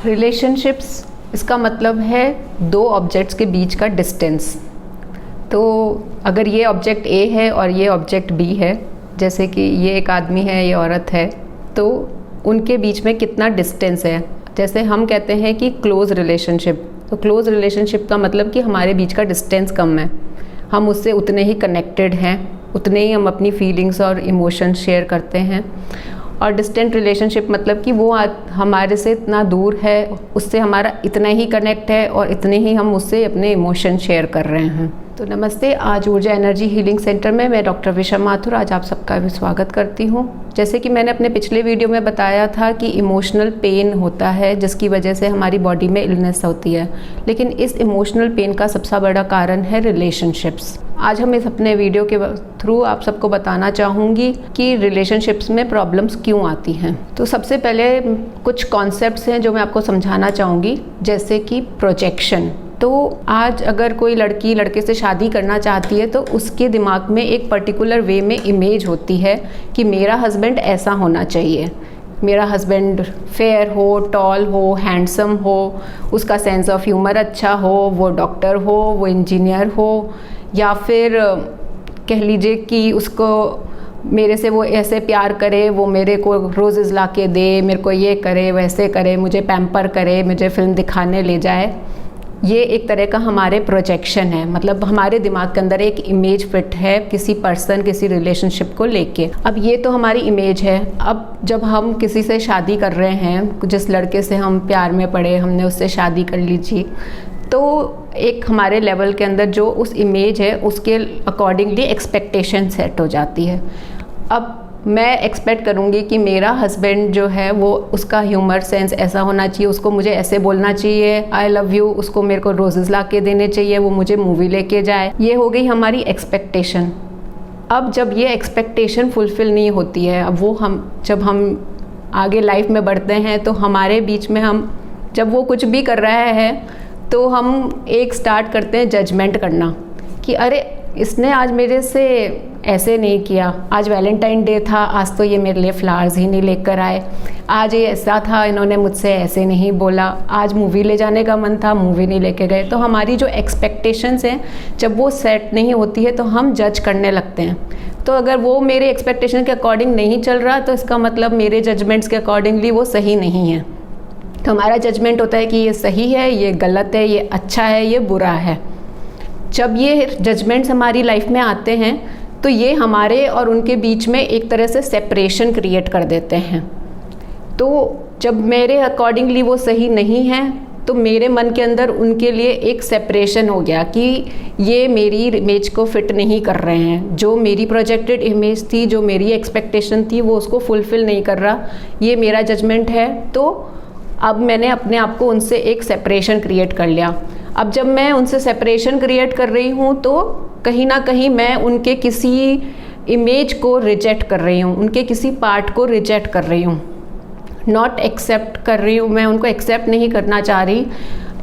Relationships, इसका मतलब है दो ऑब्जेक्ट्स के बीच का डिस्टेंस। तो अगर ये ऑब्जेक्ट ए है और ये ऑब्जेक्ट बी है, जैसे कि ये एक आदमी है, ये औरत है, तो उनके बीच में कितना डिस्टेंस है। जैसे हम कहते हैं कि क्लोज़ रिलेशनशिप, तो क्लोज़ रिलेशनशिप का मतलब कि हमारे बीच का डिस्टेंस कम है, हम उससे उतने ही कनेक्टेड हैं, उतने ही हम अपनी फीलिंग्स और इमोशंस शेयर करते हैं। और डिस्टेंट रिलेशनशिप मतलब कि वो हमारे से इतना दूर है, उससे हमारा इतना ही कनेक्ट है और इतने ही हम उससे अपने इमोशन शेयर कर रहे हैं। तो नमस्ते, आज ऊर्जा एनर्जी हीलिंग सेंटर में मैं डॉक्टर विशा माथुर आज आप सबका भी स्वागत करती हूँ। जैसे कि मैंने अपने पिछले वीडियो में बताया था कि इमोशनल पेन होता है जिसकी वजह से हमारी बॉडी में इलनेस होती है, लेकिन इस इमोशनल पेन का सबसे बड़ा कारण है रिलेशनशिप्स। आज हम इस अपने वीडियो के थ्रू आप सबको बताना चाहूँगी कि रिलेशनशिप्स में प्रॉब्लम्स क्यों आती हैं। तो सबसे पहले कुछ कॉन्सेप्ट्स हैं जो मैं आपको समझाना चाहूँगी, जैसे कि प्रोजेक्शन। तो आज अगर कोई लड़की लड़के से शादी करना चाहती है तो उसके दिमाग में एक पर्टिकुलर वे में इमेज होती है कि मेरा हस्बैंड ऐसा होना चाहिए, मेरा हस्बैंड फेयर हो, टॉल हो, हैंडसम हो, उसका सेंस ऑफ ह्यूमर अच्छा हो, वो डॉक्टर हो, वो इंजीनियर हो, या फिर कह लीजिए कि उसको मेरे से वो ऐसे प्यार करे, वो मेरे को रोज़ेज़ ला के दे, मेरे को ये करे, वैसे करे, मुझे पैम्पर करे, मुझे फिल्म दिखाने ले जाए। ये एक तरह का हमारे प्रोजेक्शन है, मतलब हमारे दिमाग के अंदर एक इमेज फिट है किसी पर्सन, किसी रिलेशनशिप को लेके। अब ये तो हमारी इमेज है। अब जब हम किसी से शादी कर रहे हैं, जिस लड़के से हम प्यार में पड़े, हमने उससे शादी कर लीजिए, तो एक हमारे लेवल के अंदर जो उस इमेज है उसके अकॉर्डिंगली एक्सपेक्टेशन सेट हो जाती है। अब मैं एक्सपेक्ट करूँगी कि मेरा हस्बैंड जो है वो उसका ह्यूमर सेंस ऐसा होना चाहिए, उसको मुझे ऐसे बोलना चाहिए, आई लव यू, उसको मेरे को रोजेज़ ला के देने चाहिए, वो मुझे मूवी लेके जाए। ये हो गई हमारी एक्सपेक्टेशन। अब जब ये एक्सपेक्टेशन फुलफ़िल नहीं होती है, अब वो जब हम आगे लाइफ में बढ़ते हैं तो हमारे बीच में जब वो कुछ भी कर रहा है तो हम एक स्टार्ट करते हैं जजमेंट करना कि अरे इसने आज मेरे से ऐसे नहीं किया, आज वैलेंटाइन डे था, आज तो ये मेरे लिए फ्लावर्स ही नहीं लेकर आए, आज ये ऐसा था, इन्होंने मुझसे ऐसे नहीं बोला, आज मूवी ले जाने का मन था, मूवी नहीं लेके गए। तो हमारी जो एक्सपेक्टेशंस हैं जब वो सेट नहीं होती है तो हम जज करने लगते हैं। तो अगर वो मेरे एक्सपेक्टेशन के अकॉर्डिंग नहीं चल रहा तो इसका मतलब मेरे जजमेंट्स के अकॉर्डिंगली वो सही नहीं है। तो हमारा जजमेंट होता है कि ये सही है, ये गलत है, ये अच्छा है, ये बुरा है। जब ये जजमेंट्स हमारी लाइफ में आते हैं तो ये हमारे और उनके बीच में एक तरह से सेपरेशन क्रिएट कर देते हैं। तो जब मेरे अकॉर्डिंगली वो सही नहीं है तो मेरे मन के अंदर उनके लिए एक सेपरेशन हो गया कि ये मेरी इमेज को फिट नहीं कर रहे हैं, जो मेरी प्रोजेक्टेड इमेज थी, जो मेरी एक्सपेक्टेशन थी, वो उसको फुलफ़िल नहीं कर रहा, ये मेरा जजमेंट है। तो अब मैंने अपने आप को उनसे एक सेपरेशन क्रिएट कर लिया। अब जब मैं उनसे सेपरेशन क्रिएट कर रही हूँ तो कहीं ना कहीं मैं उनके किसी इमेज को रिजेक्ट कर रही हूँ, उनके किसी पार्ट को रिजेक्ट कर रही हूँ, नॉट एक्सेप्ट कर रही हूँ। मैं उनको एक्सेप्ट नहीं करना चाह रही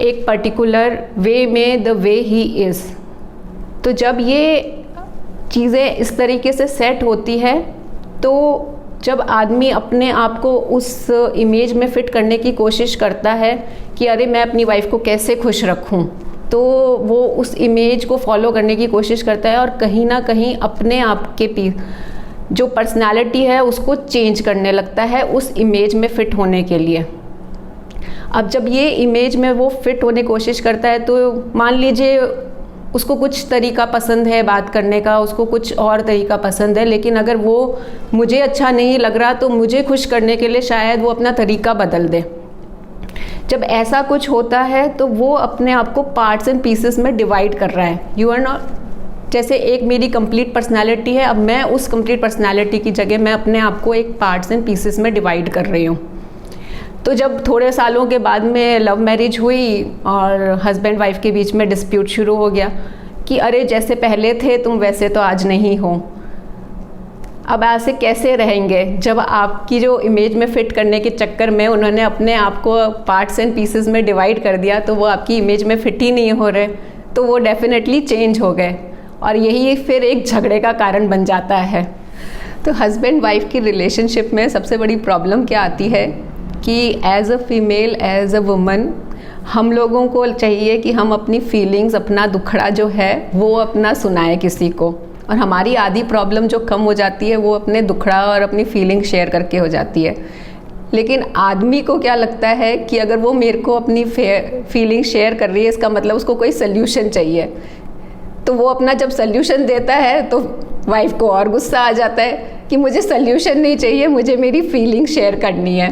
एक पर्टिकुलर वे में, द वे ही इज़। तो जब ये चीज़ें इस तरीके से सेट होती है तो जब आदमी अपने आप को उस इमेज में फ़िट करने की कोशिश करता है कि अरे मैं अपनी वाइफ को कैसे खुश रखूं, तो वो उस इमेज को फॉलो करने की कोशिश करता है और कहीं ना कहीं अपने आप के जो पर्सनालिटी है उसको चेंज करने लगता है उस इमेज में फ़िट होने के लिए। अब जब ये इमेज में वो फ़िट होने की कोशिश करता है तो मान लीजिए उसको कुछ तरीका पसंद है बात करने का, उसको कुछ और तरीका पसंद है, लेकिन अगर वो मुझे अच्छा नहीं लग रहा तो मुझे खुश करने के लिए शायद वो अपना तरीका बदल दे। जब ऐसा कुछ होता है तो वो अपने आप को पार्ट्स एंड पीसेस में डिवाइड कर रहा है। यू आर नॉट, जैसे एक मेरी कंप्लीट पर्सनालिटी है, अब मैं उस कंप्लीट पर्सनालिटी की जगह मैं अपने आप को एक पार्ट्स एंड पीसेस में डिवाइड कर रही हूँ। तो जब थोड़े सालों के बाद में लव मैरिज हुई और हस्बैंड वाइफ के बीच में डिस्प्यूट शुरू हो गया कि अरे जैसे पहले थे तुम वैसे तो आज नहीं हो। अब ऐसे कैसे रहेंगे जब आपकी जो इमेज में फ़िट करने के चक्कर में उन्होंने अपने आप को पार्ट्स एंड पीसेस में डिवाइड कर दिया, तो वो आपकी इमेज में फ़िट ही नहीं हो रहे, तो वो डेफिनेटली चेंज हो गए और यही फिर एक झगड़े का कारण बन जाता है। तो हस्बैंड वाइफ की रिलेशनशिप में सबसे बड़ी प्रॉब्लम क्या आती है कि as a female, as a woman, हम लोगों को चाहिए कि हम अपनी फीलिंग्स, अपना दुखड़ा जो है वो अपना सुनाए किसी को, और हमारी आधी प्रॉब्लम जो कम हो जाती है वो अपने दुखड़ा और अपनी फीलिंग शेयर करके हो जाती है। लेकिन आदमी को क्या लगता है कि अगर वो मेरे को अपनी फीलिंग शेयर कर रही है, इसका मतलब उसको कोई सल्यूशन चाहिए। तो वो अपना जब सल्यूशन देता है तो वाइफ को और गुस्सा आ जाता है कि मुझे सल्यूशन नहीं चाहिए, मुझे मेरी फीलिंग शेयर करनी है।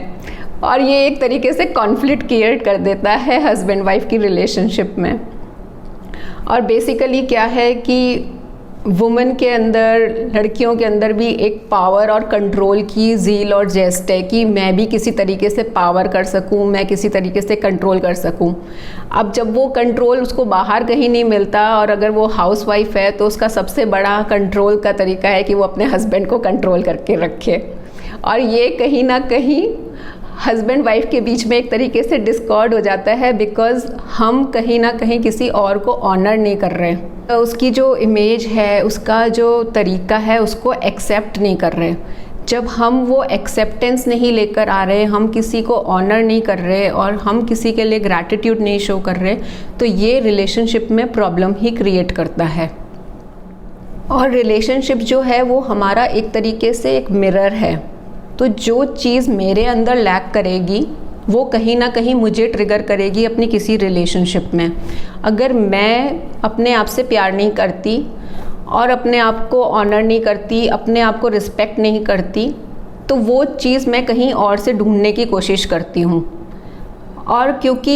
और ये एक तरीके से कॉन्फ्लिक्ट क्रिएट कर देता है हस्बैंड वाइफ की रिलेशनशिप में। और बेसिकली क्या है कि वुमेन के अंदर, लड़कियों के अंदर भी एक पावर और कंट्रोल की ज़ील और जेस्ट है कि मैं भी किसी तरीके से पावर कर सकूं, मैं किसी तरीके से कंट्रोल कर सकूं। अब जब वो कंट्रोल उसको बाहर कहीं नहीं मिलता, और अगर वो हाउस वाइफ है तो उसका सबसे बड़ा कंट्रोल का तरीका है कि वो अपने हस्बैंड को कंट्रोल करके रखे। और ये कहीं ना कहीं हस्बैंड वाइफ के बीच में एक तरीके से डिस्कॉर्ड हो जाता है, बिकॉज़ हम कहीं ना कहीं किसी और को ऑनर नहीं कर रहे, तो उसकी जो इमेज है, उसका जो तरीका है, उसको एक्सेप्ट नहीं कर रहे। जब हम वो एक्सेप्टेंस नहीं लेकर आ रहे, हम किसी को ऑनर नहीं कर रहे और हम किसी के लिए ग्रैटिट्यूड नहीं शो कर रहे, तो ये रिलेशनशिप में प्रॉब्लम ही क्रिएट करता है। और रिलेशनशिप जो है वो हमारा एक तरीके से एक मिरर है। तो जो चीज़ मेरे अंदर लैक करेगी वो कहीं ना कहीं मुझे ट्रिगर करेगी अपनी किसी रिलेशनशिप में। अगर मैं अपने आप से प्यार नहीं करती और अपने आप को ऑनर नहीं करती, अपने आप को रिस्पेक्ट नहीं करती, तो वो चीज़ मैं कहीं और से ढूंढने की कोशिश करती हूँ। और क्योंकि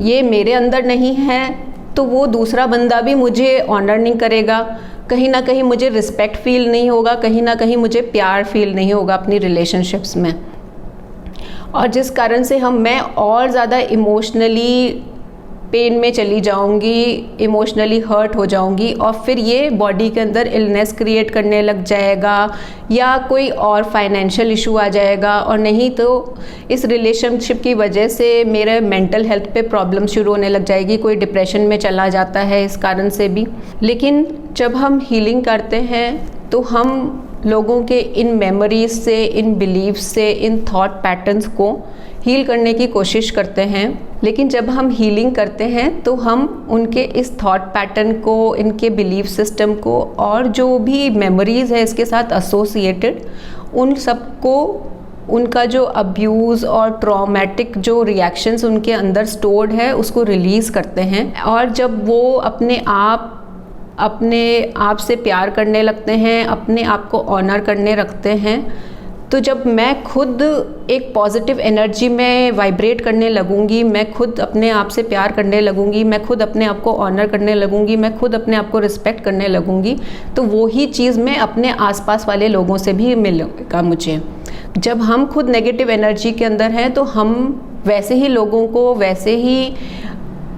ये मेरे अंदर नहीं है तो वो दूसरा बंदा भी मुझे ऑनर नहीं करेगा, कहीं ना कहीं मुझे रिस्पेक्ट फील नहीं होगा, कहीं ना कहीं मुझे प्यार फील नहीं होगा अपनी रिलेशनशिप्स में। और जिस कारण से मैं और ज़्यादा इमोशनली पेन में चली जाऊंगी, इमोशनली हर्ट हो जाऊंगी, और फिर ये बॉडी के अंदर इलनेस क्रिएट करने लग जाएगा, या कोई और फाइनेंशियल इशू आ जाएगा, और नहीं तो इस रिलेशनशिप की वजह से मेरे मेंटल हेल्थ पे प्रॉब्लम शुरू होने लग जाएगी, कोई डिप्रेशन में चला जाता है इस कारण से भी। लेकिन जब हम हीलिंग करते हैं तो हम लोगों के इन मेमोरीज से, इन बिलीफ से, इन थॉट पैटर्न्स को हील करने की कोशिश करते हैं। लेकिन जब हम हीलिंग करते हैं तो हम उनके इस थॉट पैटर्न को, इनके बिलीफ सिस्टम को, और जो भी मेमोरीज़ है इसके साथ एसोसिएटेड, उन सबको, उनका जो अब्यूज़ और ट्रॉमेटिक जो रिएक्शंस उनके अंदर स्टोर्ड है उसको रिलीज़ करते हैं। और जब वो अपने आप से प्यार करने लगते हैं, अपने आप को ऑनर करने रखते हैं, तो जब मैं खुद एक पॉजिटिव एनर्जी में वाइब्रेट करने लगूंगी, मैं खुद अपने आप से प्यार करने लगूंगी, मैं खुद अपने आप को ऑनर करने लगूंगी, मैं खुद अपने आप को रिस्पेक्ट करने लगूंगी, तो वो ही चीज़ मैं अपने आसपास वाले लोगों से भी मिलेगा मुझे। जब हम खुद नेगेटिव एनर्जी के अंदर हैं तो हम वैसे ही लोगों को, वैसे ही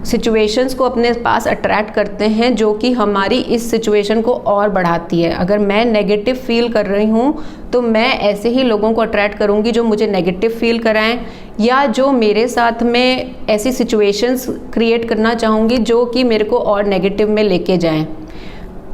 सिचुएशंस को अपने पास अट्रैक्ट करते हैं जो कि हमारी इस सिचुएशन को और बढ़ाती है। अगर मैं नेगेटिव फील कर रही हूँ तो मैं ऐसे ही लोगों को अट्रैक्ट करूँगी जो मुझे नेगेटिव फील कराएं, या जो मेरे साथ में ऐसी सिचुएशंस क्रिएट करना चाहूँगी जो कि मेरे को और नेगेटिव में लेके जाएं।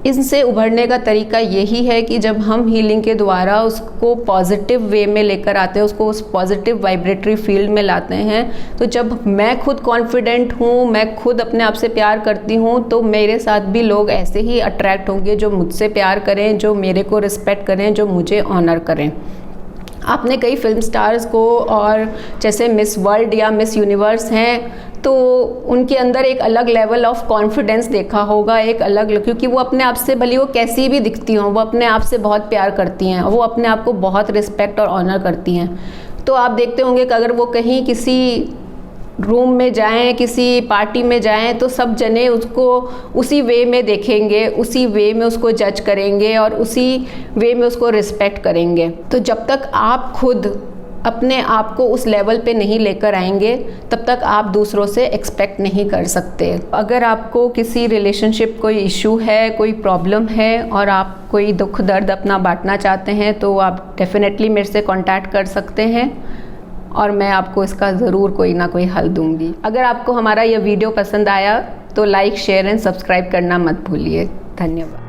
इनसे उभरने का तरीका यही है कि जब हम हीलिंग के द्वारा उसको पॉजिटिव वे में लेकर आते हैं, उसको उस पॉजिटिव वाइब्रेटरी फील्ड में लाते हैं, तो जब मैं खुद कॉन्फिडेंट हूँ, मैं खुद अपने आप से प्यार करती हूँ, तो मेरे साथ भी लोग ऐसे ही अट्रैक्ट होंगे जो मुझसे प्यार करें, जो मेरे को रिस्पेक्ट करें, जो मुझे ऑनर करें। आपने कई फिल्म स्टार्स को, और जैसे मिस वर्ल्ड या मिस यूनिवर्स हैं, तो उनके अंदर एक अलग लेवल ऑफ कॉन्फिडेंस देखा होगा, एक अलग, क्योंकि वो अपने आप से, भले वो कैसी भी दिखती हों, वो अपने आप से बहुत प्यार करती हैं, वो अपने आप को बहुत रिस्पेक्ट और ऑनर करती हैं। तो आप देखते होंगे कि अगर वो कहीं किसी रूम में जाएं, किसी पार्टी में जाएं, तो सब जने उसको उसी वे में देखेंगे, उसी वे में उसको जज करेंगे और उसी वे में उसको रिस्पेक्ट करेंगे। तो जब तक आप खुद अपने आप को उस लेवल पे नहीं लेकर आएंगे तब तक आप दूसरों से एक्सपेक्ट नहीं कर सकते। अगर आपको किसी रिलेशनशिप कोई इशू है, कोई प्रॉब्लम है और आप कोई दुख दर्द अपना बांटना चाहते हैं तो आप डेफिनेटली मेरे से कांटेक्ट कर सकते हैं और मैं आपको इसका ज़रूर कोई ना कोई हल दूंगी। अगर आपको हमारा यह वीडियो पसंद आया तो लाइक, शेयर एंड सब्सक्राइब करना मत भूलिए। धन्यवाद।